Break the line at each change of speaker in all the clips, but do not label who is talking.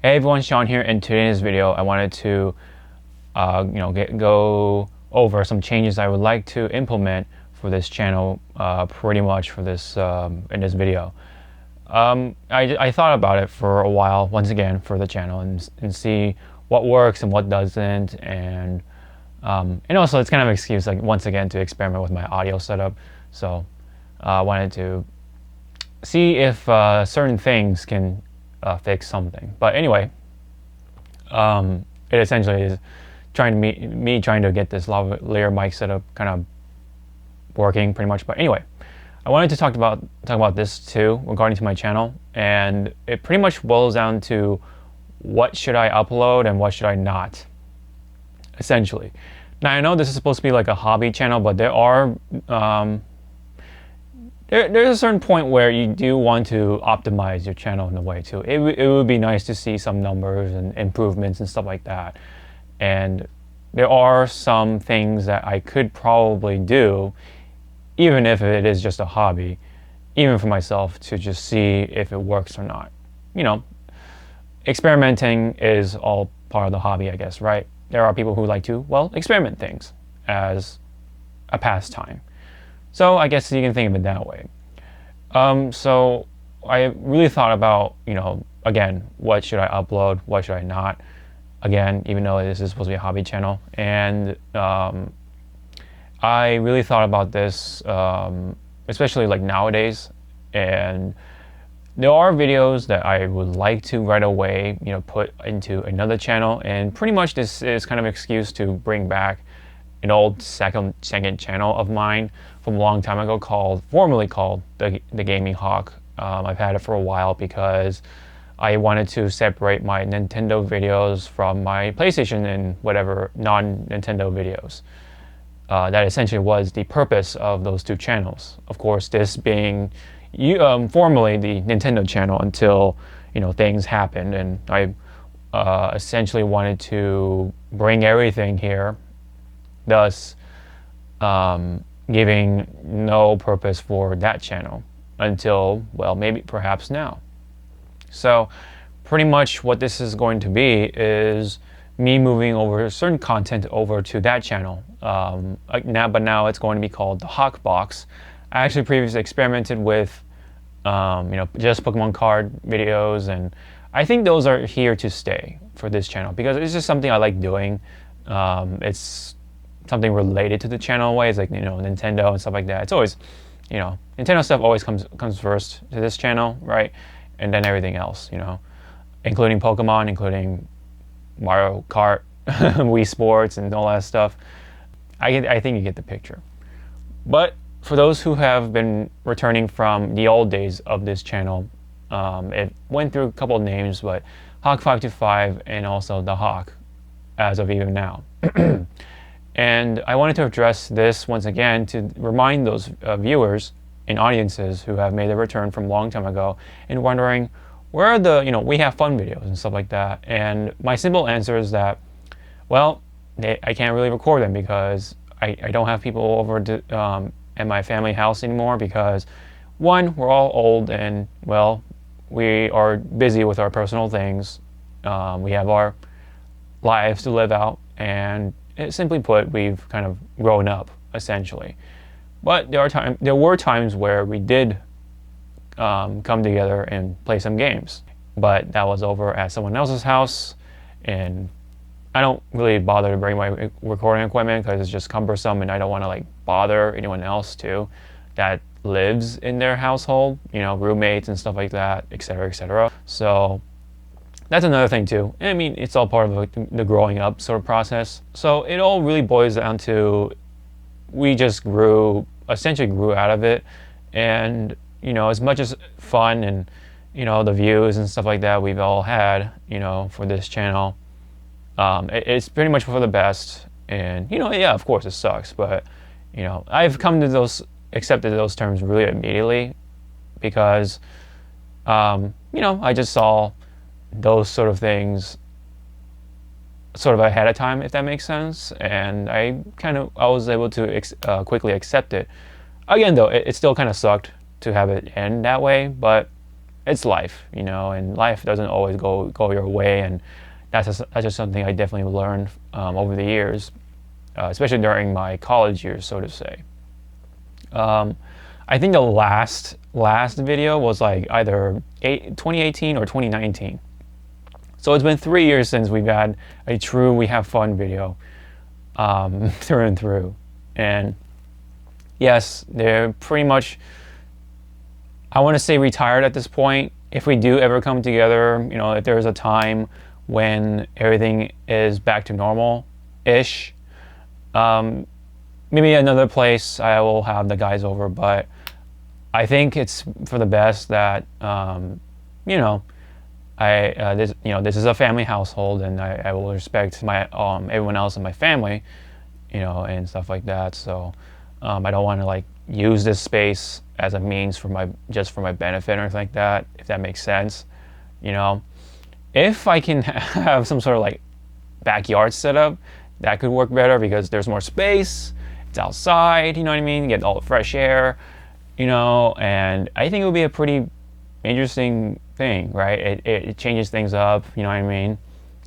Hey everyone, Sean here. In today's video, I wanted to, go over some changes I would like to implement for this channel. Pretty much for this in this video. I thought about it for a while, once again, for the channel and see what works and what doesn't, and also it's kind of an excuse, like once again, to experiment with my audio setup. So I wanted to see if certain things can fix something. But anyway, it essentially is trying to get this lavalier mic setup kind of working pretty much. But anyway, I wanted to talk about this too regarding to my channel, and it pretty much boils down to what should I upload and what should I not, essentially. Now I know this is supposed to be like a hobby channel, but there are there's a certain point where you do want to optimize your channel in a way too. It would be nice to see some numbers and improvements and stuff like that. And there are some things that I could probably do, even if it is just a hobby, even for myself, to just see if it works or not. You know, experimenting is all part of the hobby, I guess, right? There are people who like to, well, experiment things as a pastime. So I guess you can think of it that way. So I really thought about, again, what should I upload, what should I not? Again, even though this is supposed to be a hobby channel. And I really thought about this, especially like nowadays. And there are videos that I would like to right away, put into another channel. And pretty much this is kind of an excuse to bring back an old second channel of mine from a long time ago, formerly called the Gaming Hawk. I've had it for a while because I wanted to separate my Nintendo videos from my PlayStation and whatever non-Nintendo videos. That essentially was the purpose of those two channels. Of course, this being formerly the Nintendo channel until things happened, and I essentially wanted to bring everything here, thus giving no purpose for that channel until, well, maybe perhaps now. So pretty much what this is going to be is me moving over certain content over to that channel. But now it's going to be called the Hawk Box. I actually previously experimented with just Pokemon card videos, and I think those are here to stay for this channel because it's just something I like doing. It's something related to the channel ways, like Nintendo and stuff like that. It's always, Nintendo stuff always comes first to this channel, right? And then everything else, including Pokemon, including Mario Kart, Wii Sports, and all that stuff. I think you get the picture. But for those who have been returning from the old days of this channel, it went through a couple of names, but Hawk525 and also the Hawk, as of even now. And I wanted to address this once again to remind those viewers and audiences who have made a return from a long time ago and wondering, where are the We Have Fun videos and stuff like that? And my simple answer is that, well, I can't really record them because I don't have people over at my family house anymore because, one, we're all old and, well, we are busy with our personal things. We have our lives to live out, and simply put, we've kind of grown up, essentially. But there were times where we did come together and play some games. But that was over at someone else's house, and I don't really bother to bring my recording equipment because it's just cumbersome, and I don't want to bother anyone else too that lives in their household, roommates and stuff like that, etc., etc. So that's another thing too. I mean, it's all part of the growing up sort of process. So it all really boils down to, we just essentially grew out of it. And, as much as fun and, the views and stuff like that we've all had, for this channel, it's pretty much for the best. And, yeah, of course it sucks. But, I've come to accepted those terms really immediately because, I just saw those sort of things sort of ahead of time, if that makes sense, and I was able to quickly accept it. Again, though, it still kind of sucked to have it end that way, but it's life, you know, and life doesn't always go your way, and that's just something I definitely learned over the years, especially during my college years, so to say. I think the last video was like either 2018 or 2019. So it's been 3 years since we've had a true We Have Fun video, through and through. And yes, they're pretty much, I want to say, retired at this point. If we do ever come together, you know, if there's a time when everything is back to normal-ish, maybe another place I will have the guys over, but I think it's for the best that, you know, this is a family household, and I will respect my everyone else in my family, you know, and stuff like that. So I don't want to like use this space as a means for my benefit or anything like that, if that makes sense. You know, if I can have some sort of like backyard setup, that could work better because there's more space. It's outside, you know what I mean? You get all the fresh air, you know, and I think it would be a pretty interesting thing, right? It changes things up, you know what I mean?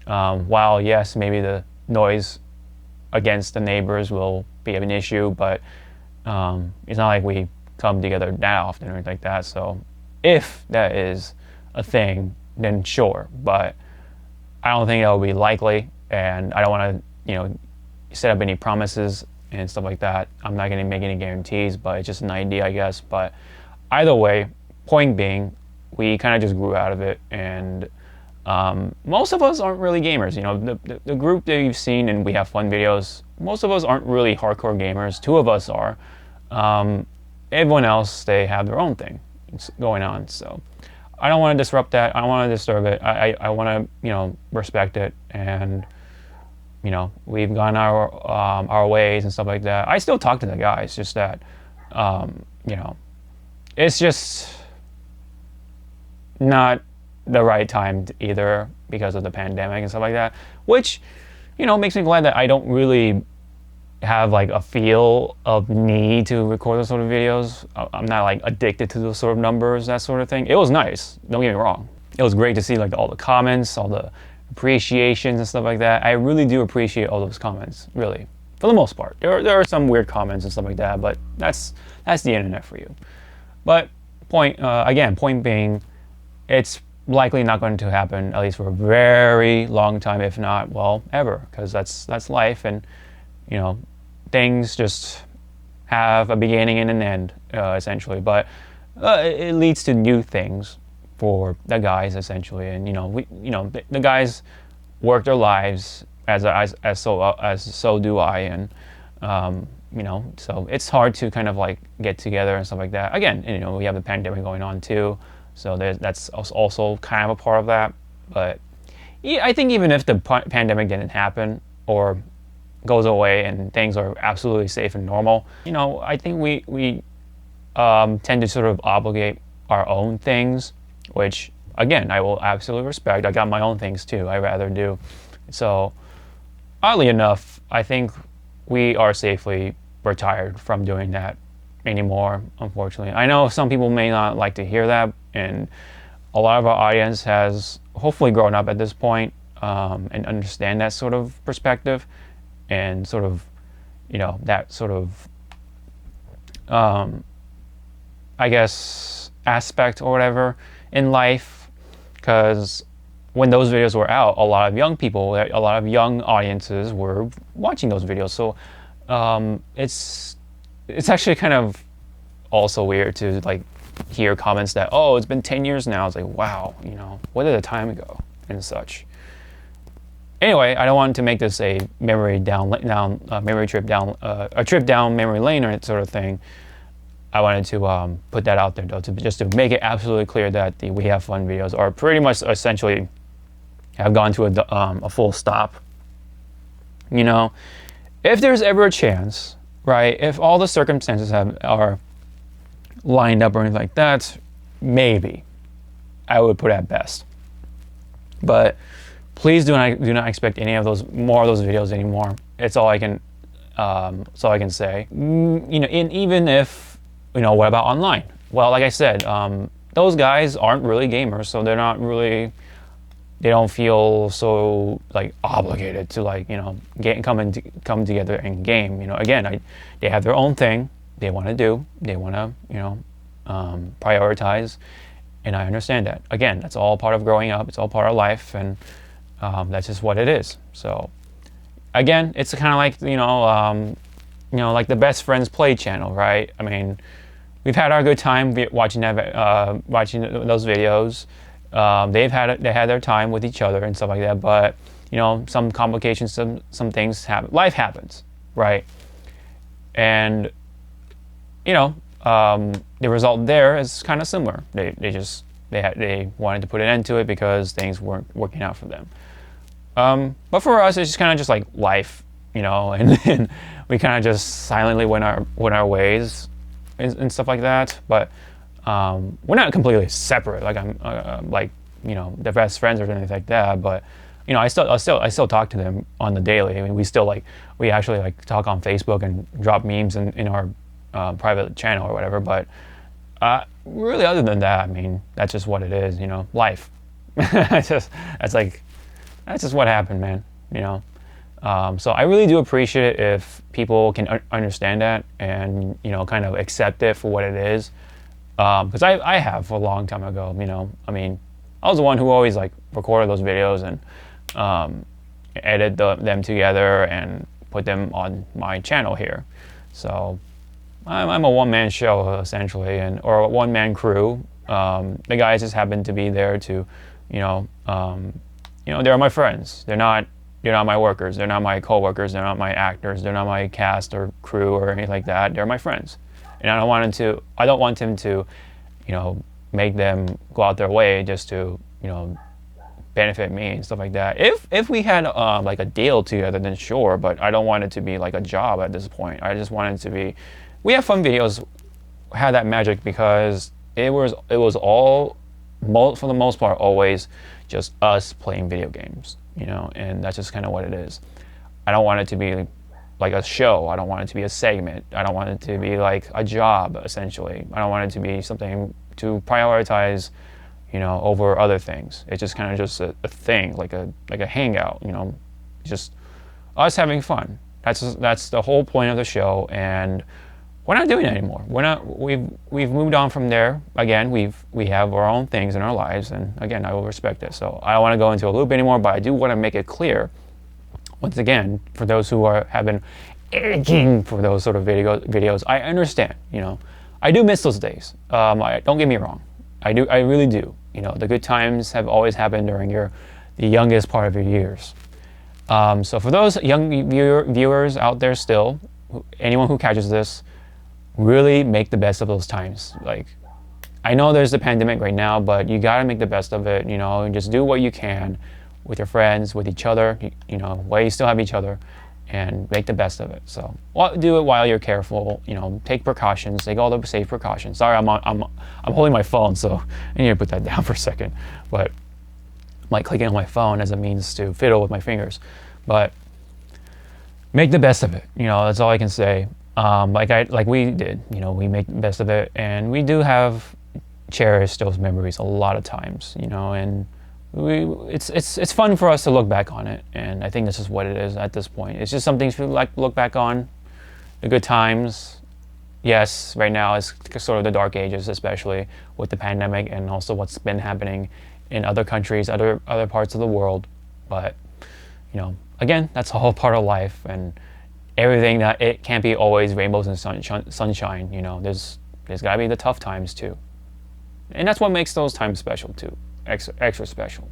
While yes, maybe the noise against the neighbors will be an issue, but it's not like we come together that often or anything like that. So if that is a thing, then sure, but I don't think that will be likely, and I don't want to, you know, set up any promises and stuff like that. I'm not going to make any guarantees, but it's just an idea, I guess. But either way, point being, we kind of just grew out of it, and most of us aren't really gamers. You know, the group that you've seen in We Have Fun videos, most of us aren't really hardcore gamers. 2 of us are. Everyone else, they have their own thing going on. So I don't want to disrupt that. I don't want to disturb it. I want to, you know, respect it, and you know, we've gone our ways and stuff like that. I still talk to the guys, just that, you know, it's just not the right time either because of the pandemic and stuff like that, which, you know, makes me glad that I don't really have like a feel of need to record those sort of videos. I'm not like addicted to those sort of numbers, that sort of thing. It was nice, don't get me wrong. It was great to see like all the comments, all the appreciations and stuff like that. I really do appreciate all those comments, really, for the most part. There are some weird comments and stuff like that, but that's the internet for you. But point being, it's likely not going to happen, at least for a very long time, if not, well, ever, because that's life, and you know, things just have a beginning and an end, essentially. But it leads to new things for the guys, essentially, and you know, the guys work their lives as so do I, and you know, so it's hard to kind of like get together and stuff like that. Again, you know, we have the pandemic going on too, so that's also kind of a part of that. But yeah, I think even if the pandemic didn't happen or goes away and things are absolutely safe and normal, you know, I think we tend to sort of obligate our own things, which again, I will absolutely respect. I got my own things too, I rather do. So oddly enough, I think we are safely retired from doing that anymore, unfortunately. I know some people may not like to hear that, and a lot of our audience has hopefully grown up at this point, and understand that sort of perspective and sort of, you know, that sort of I guess aspect or whatever in life, because when those videos were out, a lot of young people, a lot of young audiences were watching those videos. So it's actually kind of also weird to like hear comments that, oh, it's been 10 years now. It's like, wow, you know, where did the time go and such. Anyway, I don't want to make this a memory trip down memory lane or sort of thing. I wanted to put that out there though, just to make it absolutely clear that the We Have Fun videos are pretty much essentially have gone to a full stop. You know, if there's ever a chance, right, if all the circumstances are lined up or anything like that, maybe I would put at best. But please do not expect any of those more of those videos anymore. It's all I can say. You know, even if, you know, what about online? Well, like I said, those guys aren't really gamers, so they're not really, they don't feel so like obligated to like, you know, come together and game. You know, again, they have their own thing they want to do. They want to, you know, prioritize, and I understand that. Again, that's all part of growing up. It's all part of life, and that's just what it is. So again, it's kind of like, you know, like the best friends play channel, right? I mean, we've had our good time watching watching those videos. They had their time with each other and stuff like that, but you know, some complications, some things happen. Life happens, right? And you know, the result there is kind of similar. They wanted to put an end to it because things weren't working out for them. But for us, it's just kind of just like life, you know, and we kind of just silently went our ways and stuff like that. But we're not completely separate. Like I'm like, you know, they're best friends or anything like that. But you know, I still talk to them on the daily. I mean, we actually like talk on Facebook and drop memes in our private channel or whatever. But really, other than that, I mean, that's just what it is. You know, life. that's just what happened, man. You know. So I really do appreciate it if people can understand that and, you know, kind of accept it for what it is. Because I have a long time ago, you know. I mean, I was the one who always like recorded those videos and edit them together and put them on my channel here. So I'm a one-man show essentially, or a one-man crew. The guys just happen to be there to, you know, they're my friends. They're not my workers. They're not my co-workers. They're not my actors. They're not my cast or crew or anything like that. They're my friends, and I don't want them to, you know, make them go out their way just to, you know, benefit me and stuff like that. If we had like a deal together, then sure. But I don't want it to be like a job at this point. I just want it to be. We Have Fun videos had that magic because it was all, for the most part, always just us playing video games, you know, and that's just kind of what it is. I don't want it to be like a show. I don't want it to be a segment. I don't want it to be like a job, essentially. I don't want it to be something to prioritize, you know, over other things. It's just kind of just a thing, like a hangout, you know, just us having fun. That's the whole point of the show, and we're not doing it anymore. We've moved on from there. Again, we have our own things in our lives, and again, I will respect it. So I don't want to go into a loop anymore, but I do want to make it clear, once again, for those who have been aching for those sort of videos, I understand. You know, I do miss those days. Don't get me wrong, I really do. You know, the good times have always happened during the youngest part of your years. So for those young viewers out there still, anyone who catches this, really make the best of those times. Like, I know there's the pandemic right now, but you gotta make the best of it, you know, and just do what you can with your friends, with each other, you know, while you still have each other, and make the best of it. So, do it while you're careful, you know, take precautions, take all the safe precautions. Sorry, I'm holding my phone, so I need to put that down for a second. But I'm like clicking on my phone as a means to fiddle with my fingers. But make the best of it, you know, that's all I can say. Like we did, you know, we make the best of it, and we do have cherished those memories a lot of times, you know, and it's fun for us to look back on it, and I think this is what it is at this point. It's just something to like look back on, the good times. Yes, right now is sort of the dark ages, especially with the pandemic and also what's been happening in other countries, other parts of the world. But you know, again, that's all part of life, and everything that it can't be always rainbows and sunshine. You know, there's gotta be the tough times too, and that's what makes those times special too, extra special.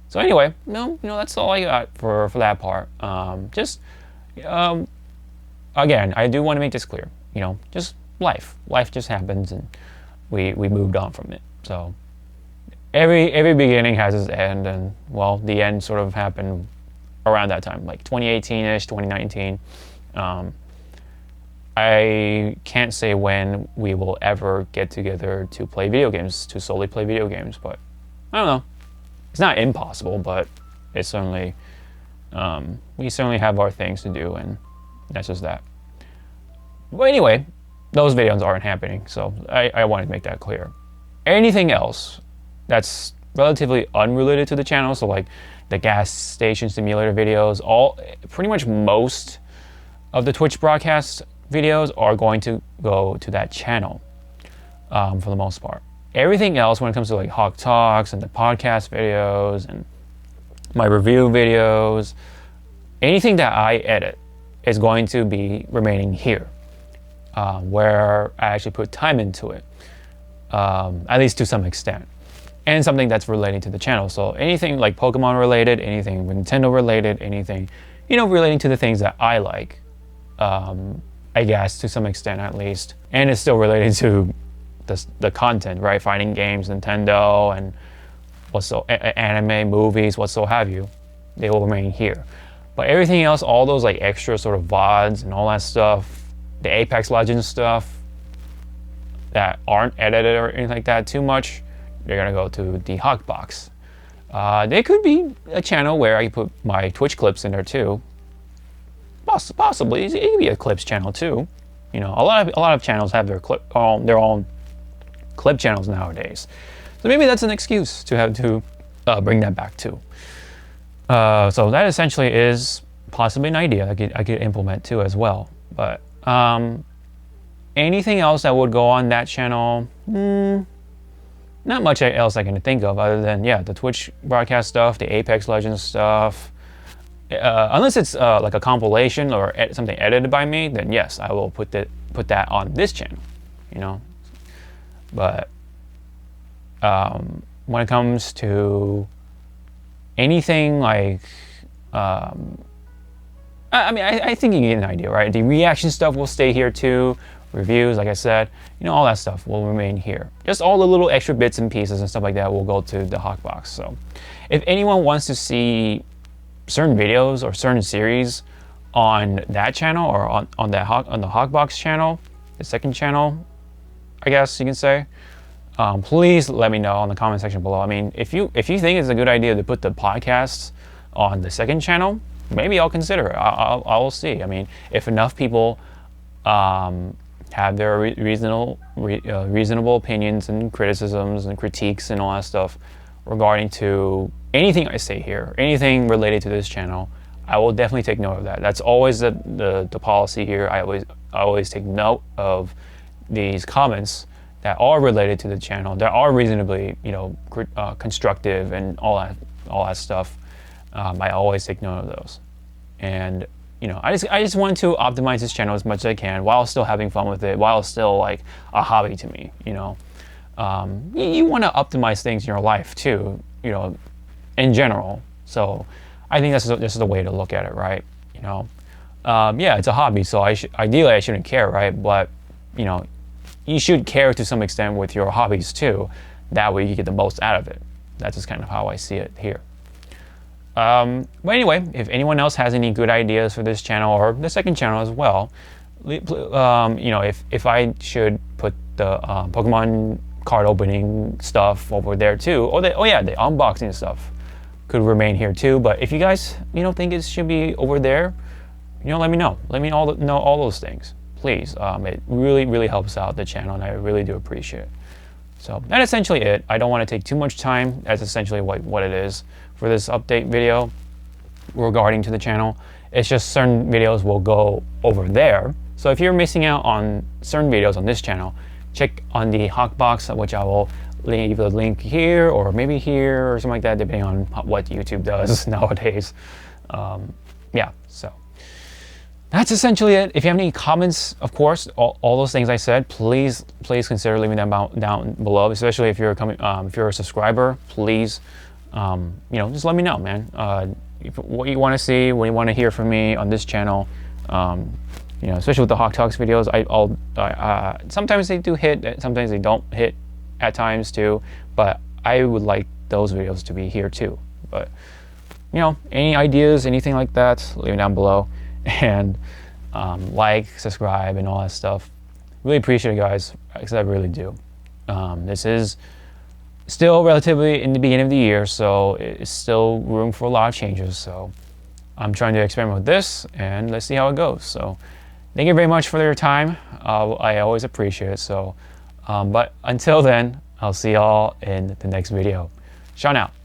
So anyway, you know, that's all I got for that part. Again, I do want to make this clear. You know, just life just happens, and we moved on from it. So every beginning has its end, and well, the end sort of happened around that time, like 2018-ish, 2019. I can't say when we will ever get together to play video games, to solely play video games, but I don't know. It's not impossible, but it's certainly, we certainly have our things to do, and that's just that. But anyway, those videos aren't happening, so I wanted to make that clear. Anything else that's relatively unrelated to the channel, so like the gas station simulator videos, pretty much most of the Twitch broadcast videos are going to go to that channel for the most part. Everything else, when it comes to like Hawk Talks and the podcast videos and my review videos, anything that I edit is going to be remaining here, where I actually put time into it, at least to some extent, and something that's relating to the channel. So anything like Pokemon related, anything Nintendo related, anything, relating to the things that I like, I guess to some extent at least, and it's still related to the content, right? Fighting games, Nintendo, and anime, movies, what so have you, they will remain here. But everything else, all those like extra sort of VODs and all that stuff, the Apex Legends stuff that aren't edited or anything like that too much, they're gonna go to the Hawk Box. There could be a channel where I put my Twitch clips in there too. Possibly, it could be a clips channel too. A lot of channels have their own clip channels nowadays. So maybe that's an excuse to have to bring that back too. So that essentially is possibly an idea I could implement too as well. But anything else that would go on that channel, not much else I can think of other than the Twitch broadcast stuff, the Apex Legends stuff. Unless it's like a compilation or something edited by me, then yes, I will put that on this channel. But when it comes to anything like, I think you get an idea, right? The reaction stuff will stay here too. Reviews, like I said, all that stuff will remain here. Just all the little extra bits and pieces and stuff like that will go to the Hawk Box. So if anyone wants to see certain videos or certain series on that channel or on the Hawk Box channel, the second channel, I guess you can say, please let me know on the comment section below. I mean, if you think it's a good idea to put the podcasts on the second channel, maybe I'll consider it. I'll see. I mean, if enough people have their reasonable opinions and criticisms and critiques and all that stuff regarding to anything I say here, anything related to this channel, I will definitely take note of that. That's always the policy here. I always take note of these comments that are related to the channel, that are reasonably, constructive and all that stuff. I always take note of those. And I just want to optimize this channel as much as I can while still having fun with it, while still like a hobby to me. You want to optimize things in your life too, in general. So I think this is the way to look at it, right? It's a hobby, so ideally I shouldn't care, right? But you should care to some extent with your hobbies too. That way you get the most out of it. That's just kind of how I see it here. But anyway, if anyone else has any good ideas for this channel or the second channel as well, if I should put the Pokemon card opening stuff over there too, or the unboxing stuff could remain here too. But if you guys think it should be over there, let me know. Let me know all those things, please. It really helps out the channel, and I really do appreciate it. So that's essentially it. I don't want to take too much time. That's essentially what it is for this update video regarding to the channel. It's just certain videos will go over there. So if you're missing out on certain videos on this channel, check on the Hawk Box, which I will leave the link here or maybe here or something like that, depending on what YouTube does nowadays. So that's essentially it. If you have any comments, of course, all those things I said, please consider leaving them down below. Especially if you're a subscriber, please, just let me know, man. What you want to see, what you want to hear from me on this channel. Especially with the Hawk Talks videos, sometimes they do hit, sometimes they don't hit at times too. But I would like those videos to be here too. But any ideas, anything like that, leave it down below. And like, subscribe, and all that stuff. Really appreciate it, guys, because I really do. This is still relatively in the beginning of the year, so it's still room for a lot of changes. So I'm trying to experiment with this, and let's see how it goes. So thank you very much for your time. I always appreciate it. So, but until then, I'll see y'all in the next video. Ciao now.